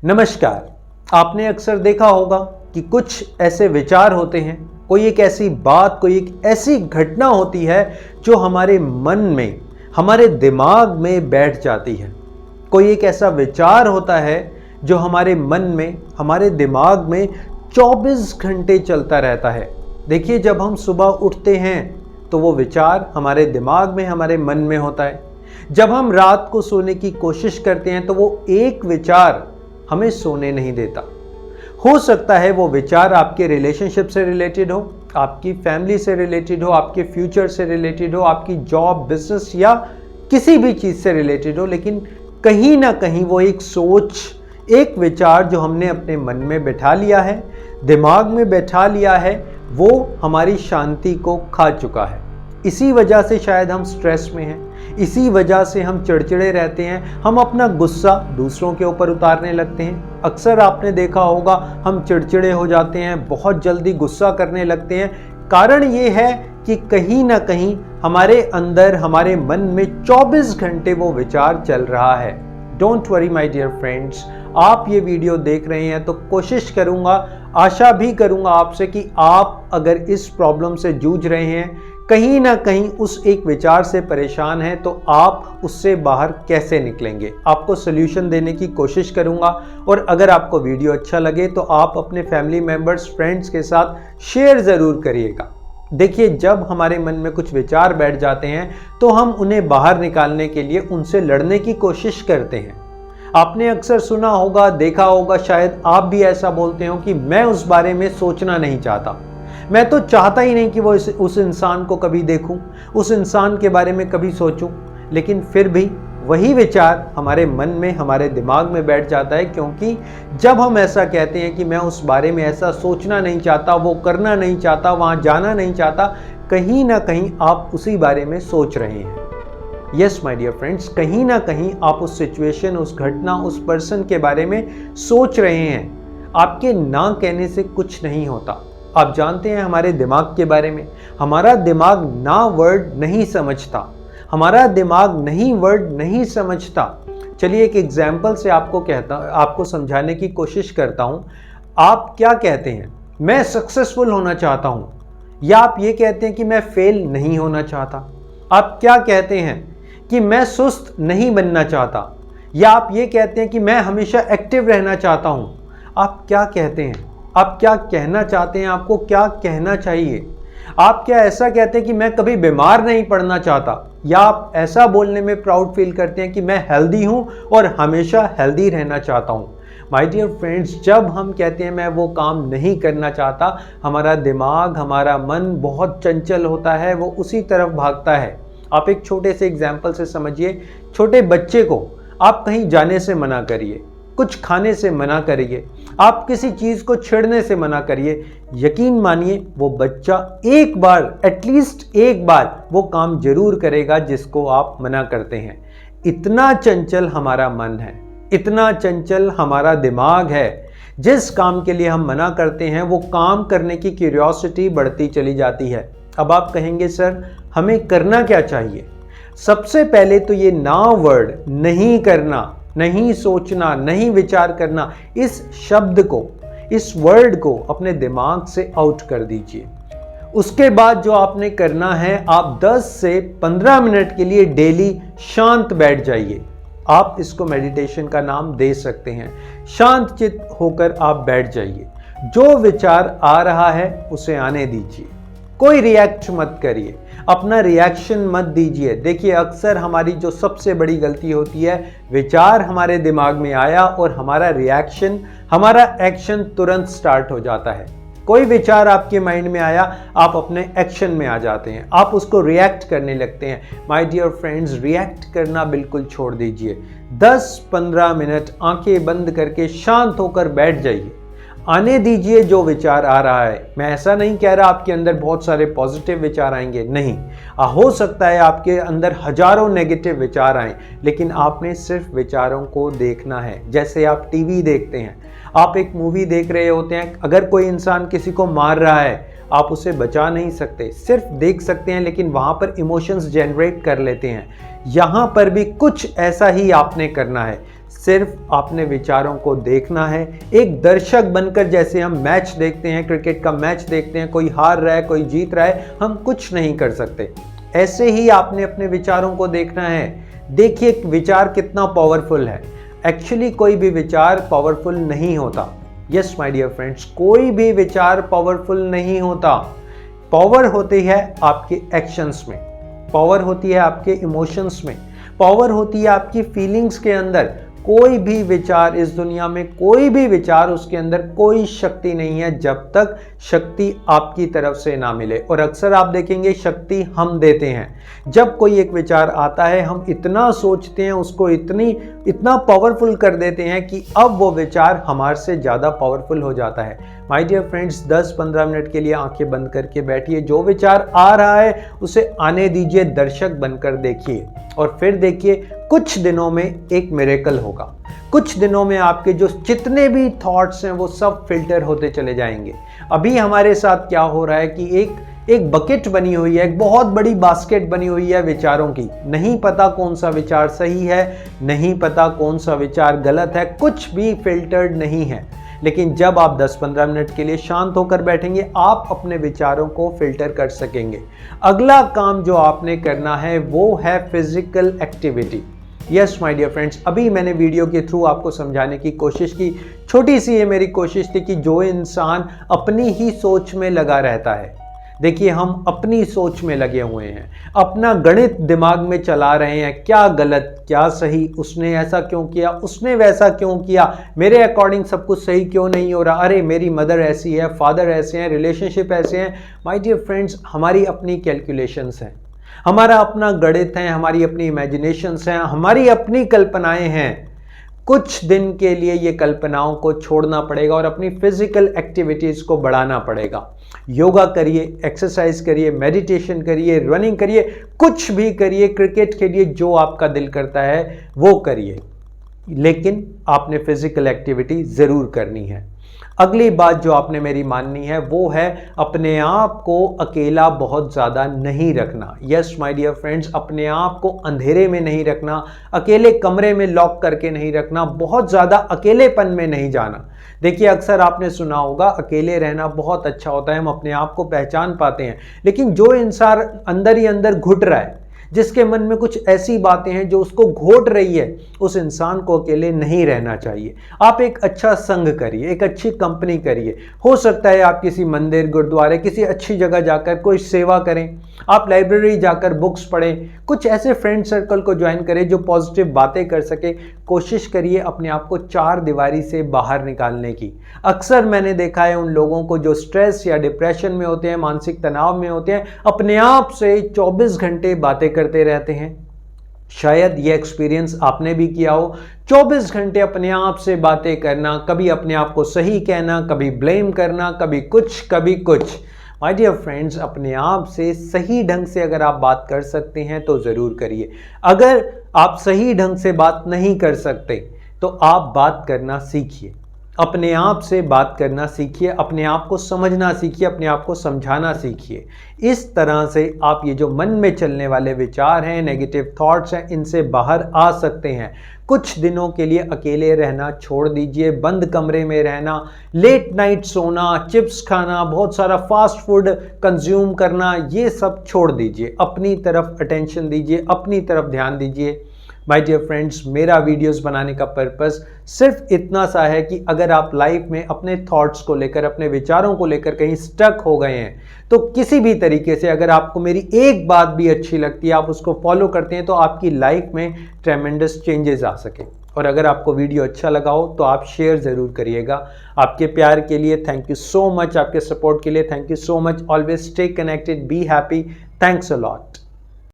नमस्कार। आपने अक्सर देखा होगा कि कुछ ऐसे विचार होते हैं, कोई एक ऐसी बात, कोई एक ऐसी घटना होती है जो हमारे मन में, हमारे दिमाग में बैठ जाती है। कोई एक ऐसा विचार होता है जो हमारे मन में, हमारे दिमाग में 24 घंटे चलता रहता है। देखिए, जब हम सुबह उठते हैं तो वो विचार हमारे दिमाग में, हमारे मन में होता है। जब हम रात को सोने की कोशिश करते हैं तो वो एक विचार हमें सोने नहीं देता। हो सकता है वो विचार आपके रिलेशनशिप से रिलेटेड हो, आपकी फैमिली से रिलेटेड हो, आपके फ्यूचर से रिलेटेड हो, आपकी जॉब, बिजनेस या किसी भी चीज़ से रिलेटेड हो, लेकिन कहीं ना कहीं वो एक सोच, एक विचार जो हमने अपने मन में बैठा लिया है, दिमाग में बैठा लिया है, वो हमारी शांति को खा चुका है। इसी वजह से शायद हम स्ट्रेस में हैं, इसी वजह से हम चिड़चिड़े रहते हैं, हम अपना गुस्सा दूसरों के ऊपर उतारने लगते हैं। अक्सर आपने देखा होगा, हम चिड़चिड़े हो जाते हैं, बहुत जल्दी गुस्सा करने लगते हैं। कारण ये है कि कहीं ना कहीं हमारे अंदर, हमारे मन में 24 घंटे वो विचार चल रहा है। Don't worry my dear friends, आप ये वीडियो देख रहे हैं तो कोशिश करूंगा, आशा भी करूंगा आपसे कि आप अगर इस प्रॉब्लम से जूझ रहे हैं, कहीं ना कहीं उस एक विचार से परेशान हैं, तो आप उससे बाहर कैसे निकलेंगे, आपको सोल्यूशन देने की कोशिश करूंगा। और अगर आपको वीडियो अच्छा लगे तो आप अपने फैमिली मेंबर्स, फ्रेंड्स के साथ शेयर ज़रूर करिएगा। देखिए, जब हमारे मन में कुछ विचार बैठ जाते हैं तो हम उन्हें बाहर निकालने के लिए उनसे लड़ने की कोशिश करते हैं। आपने अक्सर सुना होगा, देखा होगा, शायद आप भी ऐसा बोलते हो कि मैं उस बारे में सोचना नहीं चाहता, मैं तो चाहता ही नहीं कि वो उस इंसान को कभी देखूं, उस इंसान के बारे में कभी सोचूं। लेकिन फिर भी वही विचार हमारे मन में, हमारे दिमाग में बैठ जाता है, क्योंकि जब हम ऐसा कहते हैं कि मैं उस बारे में ऐसा सोचना नहीं चाहता, वो करना नहीं चाहता, वहाँ जाना नहीं चाहता, कहीं ना कहीं आप उसी बारे में सोच रहे हैं। यस माय डियर फ्रेंड्स, कहीं ना कहीं आप उस सिचुएशन, उस घटना, उस पर्सन के बारे में सोच रहे हैं। आपके ना कहने से कुछ नहीं होता। आप जानते हैं हमारे दिमाग के बारे में, हमारा दिमाग ना वर्ड नहीं समझता, हमारा दिमाग नहीं वर्ड नहीं समझता। चलिए एक एग्जाम्पल से आपको समझाने की कोशिश करता हूँ। आप क्या कहते हैं? मैं सक्सेसफुल होना चाहता हूँ, या आप ये कहते हैं कि मैं फेल नहीं होना चाहता। आप क्या कहते हैं? कि मैं सुस्त नहीं बनना चाहता, या आप ये कहते हैं कि मैं हमेशा एक्टिव रहना चाहता हूँ। आप क्या कहते हैं? आप क्या कहना चाहते हैं? आपको क्या कहना चाहिए? आप क्या ऐसा कहते हैं कि मैं कभी बीमार नहीं पड़ना चाहता, या आप ऐसा बोलने में प्राउड फील करते हैं कि मैं हेल्दी हूं और हमेशा हेल्दी रहना चाहता हूं? माय डियर फ्रेंड्स, जब हम कहते हैं मैं वो काम नहीं करना चाहता, हमारा दिमाग, हमारा मन बहुत चंचल होता है, वो उसी तरफ भागता है। आप एक छोटे से एग्जाम्पल से समझिए। छोटे बच्चे को आप कहीं जाने से मना करिए, कुछ खाने से मना करिए, आप किसी चीज़ को छेड़ने से मना करिए, यकीन मानिए वो बच्चा एक बार, एटलीस्ट एक बार वो काम जरूर करेगा जिसको आप मना करते हैं। इतना चंचल हमारा मन है, इतना चंचल हमारा दिमाग है। जिस काम के लिए हम मना करते हैं वो काम करने की क्यूरियोसिटी बढ़ती चली जाती है। अब आप कहेंगे सर हमें करना क्या चाहिए? सबसे पहले तो ये ना वर्ड, नहीं करना, नहीं सोचना, नहीं विचार करना, इस शब्द को, इस वर्ड को अपने दिमाग से आउट कर दीजिए। उसके बाद जो आपने करना है, आप 10 से 15 मिनट के लिए डेली शांत बैठ जाइए। आप इसको मेडिटेशन का नाम दे सकते हैं। शांत चित्त होकर आप बैठ जाइए। जो विचार आ रहा है उसे आने दीजिए, कोई रिएक्ट मत करिए, अपना रिएक्शन मत दीजिए। देखिए, अक्सर हमारी जो सबसे बड़ी गलती होती है, विचार हमारे दिमाग में आया और हमारा रिएक्शन, हमारा एक्शन तुरंत स्टार्ट हो जाता है। कोई विचार आपके माइंड में आया, आप अपने एक्शन में आ जाते हैं, आप उसको रिएक्ट करने लगते हैं। माय डियर फ्रेंड्स, रिएक्ट करना बिल्कुल छोड़ दीजिए। 10-15 मिनट आंखें बंद करके शांत होकर बैठ जाइए। आने दीजिए जो विचार आ रहा है। मैं ऐसा नहीं कह रहा आपके अंदर बहुत सारे पॉजिटिव विचार आएंगे, नहीं। हो सकता है आपके अंदर हजारों नेगेटिव विचार आए, लेकिन आपने सिर्फ विचारों को देखना है। जैसे आप टीवी देखते हैं, आप एक मूवी देख रहे होते हैं, अगर कोई इंसान किसी को मार रहा है, आप उसे बचा नहीं सकते, सिर्फ देख सकते हैं, लेकिन वहां पर इमोशंस जनरेट कर लेते हैं। यहां पर भी कुछ ऐसा ही आपने करना है। सिर्फ आपने विचारों को देखना है, एक दर्शक बनकर। जैसे हम मैच देखते हैं, क्रिकेट का मैच देखते हैं, कोई हार रहा है कोई जीत रहा है, हम कुछ नहीं कर सकते, ऐसे ही आपने अपने विचारों को देखना है। देखिए विचार कितना पावरफुल है। एक्चुअली कोई भी विचार पावरफुल नहीं होता। यस माय डियर फ्रेंड्स, कोई भी विचार पावरफुल नहीं होता। पावर होती है आपके एक्शंस में, पावर होती है आपके इमोशंस में, पावर होती है आपकी फीलिंग्स के अंदर। कोई भी विचार इस दुनिया में, कोई भी विचार, उसके अंदर कोई शक्ति नहीं है जब तक शक्ति आपकी तरफ से ना मिले। और अक्सर आप देखेंगे शक्ति हम देते हैं। जब कोई एक विचार आता है, हम इतना सोचते हैं, उसको इतना पावरफुल कर देते हैं कि अब वो विचार हमारे से ज़्यादा पावरफुल हो जाता है। माय डियर फ्रेंड्स, 10-15 मिनट के लिए आंखें बंद करके बैठिए। जो विचार आ रहा है उसे आने दीजिए, दर्शक बनकर देखिए और फिर देखिए कुछ दिनों में एक मिरेकल होगा। कुछ दिनों में आपके जो जितने भी थॉट्स हैं वो सब फिल्टर होते चले जाएंगे। अभी हमारे साथ क्या हो रहा है कि एक बकेट बनी हुई है, एक बहुत बड़ी बास्केट बनी हुई है विचारों की। नहीं पता कौन सा विचार सही है, नहीं पता कौन सा विचार गलत है, कुछ भी फिल्टर्ड नहीं है। लेकिन जब आप 10-15 मिनट के लिए शांत होकर बैठेंगे, आप अपने विचारों को फिल्टर कर सकेंगे। अगला काम जो आपने करना है वो है physical activity. Yes my dear friends, अभी मैंने वीडियो के थ्रू आपको समझाने की कोशिश की। छोटी सी ये मेरी कोशिश थी कि जो इंसान अपनी ही सोच में लगा रहता है, देखिए हम अपनी सोच में लगे हुए हैं, अपना गणित दिमाग में चला रहे हैं, क्या गलत क्या सही, उसने ऐसा क्यों किया, उसने वैसा क्यों किया, मेरे अकॉर्डिंग सब कुछ सही क्यों नहीं हो रहा, अरे मेरी मदर ऐसी है, फादर ऐसे हैं, रिलेशनशिप ऐसे हैं। माय डियर फ्रेंड्स, हमारी अपनी कैलकुलेशंस हैं, हमारा अपना गणित है, हमारी अपनी इमेजिनेशंस हैं, हमारी अपनी कल्पनाएं हैं। कुछ दिन के लिए ये कल्पनाओं को छोड़ना पड़ेगा और अपनी फिजिकल एक्टिविटीज़ को बढ़ाना पड़ेगा। योगा करिए, एक्सरसाइज करिए, मेडिटेशन करिए, रनिंग करिए, कुछ भी करिए, क्रिकेट खेलिए, जो आपका दिल करता है वो करिए, लेकिन आपने फिजिकल एक्टिविटी ज़रूर करनी है। अगली बात जो आपने मेरी माननी है वो है अपने आप को अकेला बहुत ज़्यादा नहीं रखना। यस माय डियर फ्रेंड्स, अपने आप को अंधेरे में नहीं रखना, अकेले कमरे में लॉक करके नहीं रखना, बहुत ज़्यादा अकेलेपन में नहीं जाना। देखिए अक्सर आपने सुना होगा अकेले रहना बहुत अच्छा होता है, हम अपने आप को पहचान पाते हैं। लेकिन जो इंसान अंदर ही अंदर घुट रहा है, जिसके मन में कुछ ऐसी बातें हैं जो उसको घोट रही है, उस इंसान को अकेले नहीं रहना चाहिए। आप एक अच्छा संग करिए, एक अच्छी कंपनी करिए। हो सकता है आप किसी मंदिर, गुरुद्वारे, किसी अच्छी जगह जाकर कोई सेवा करें, आप लाइब्रेरी जाकर बुक्स पढ़ें, कुछ ऐसे फ्रेंड सर्कल को ज्वाइन करें जो पॉजिटिव बातें कर सके। कोशिश करिए अपने आप को चार दीवारी से बाहर निकालने की। अक्सर मैंने देखा है उन लोगों को जो स्ट्रेस या डिप्रेशन में होते हैं, मानसिक तनाव में होते हैं, अपने आप से 24 घंटे बातें करते रहते हैं। शायद ये एक्सपीरियंस आपने भी किया हो। 24 घंटे अपने आप से बातें करना, कभी अपने आप को सही कहना, कभी ब्लेम करना, कभी कुछ कभी कुछ। माय डियर फ्रेंड्स, अपने आप से सही ढंग से अगर आप बात कर सकते हैं तो ज़रूर करिए। अगर आप सही ढंग से बात नहीं कर सकते तो आप बात करना सीखिए, अपने आप से बात करना सीखिए, अपने आप को समझना सीखिए, अपने आप को समझाना सीखिए। इस तरह से आप ये जो मन में चलने वाले विचार हैं, नेगेटिव थॉट्स हैं, इनसे बाहर आ सकते हैं। कुछ दिनों के लिए अकेले रहना छोड़ दीजिए, बंद कमरे में रहना, लेट नाइट सोना, चिप्स खाना, बहुत सारा फास्ट फूड कंज्यूम करना, ये सब छोड़ दीजिए। अपनी तरफ अटेंशन दीजिए, अपनी तरफ ध्यान दीजिए। माय डियर फ्रेंड्स, मेरा वीडियोस बनाने का पर्पस सिर्फ इतना सा है कि अगर आप लाइफ में अपने थॉट्स को लेकर, अपने विचारों को लेकर कहीं स्टक हो गए हैं, तो किसी भी तरीके से अगर आपको मेरी एक बात भी अच्छी लगती है, आप उसको फॉलो करते हैं, तो आपकी लाइफ में ट्रेमेंडस चेंजेस आ सके। और अगर आपको वीडियो अच्छा लगा हो तो आप शेयर ज़रूर करिएगा। आपके प्यार के लिए थैंक यू सो मच, आपके सपोर्ट के लिए thank you so much. Always stay connected, be happy, thanks a lot.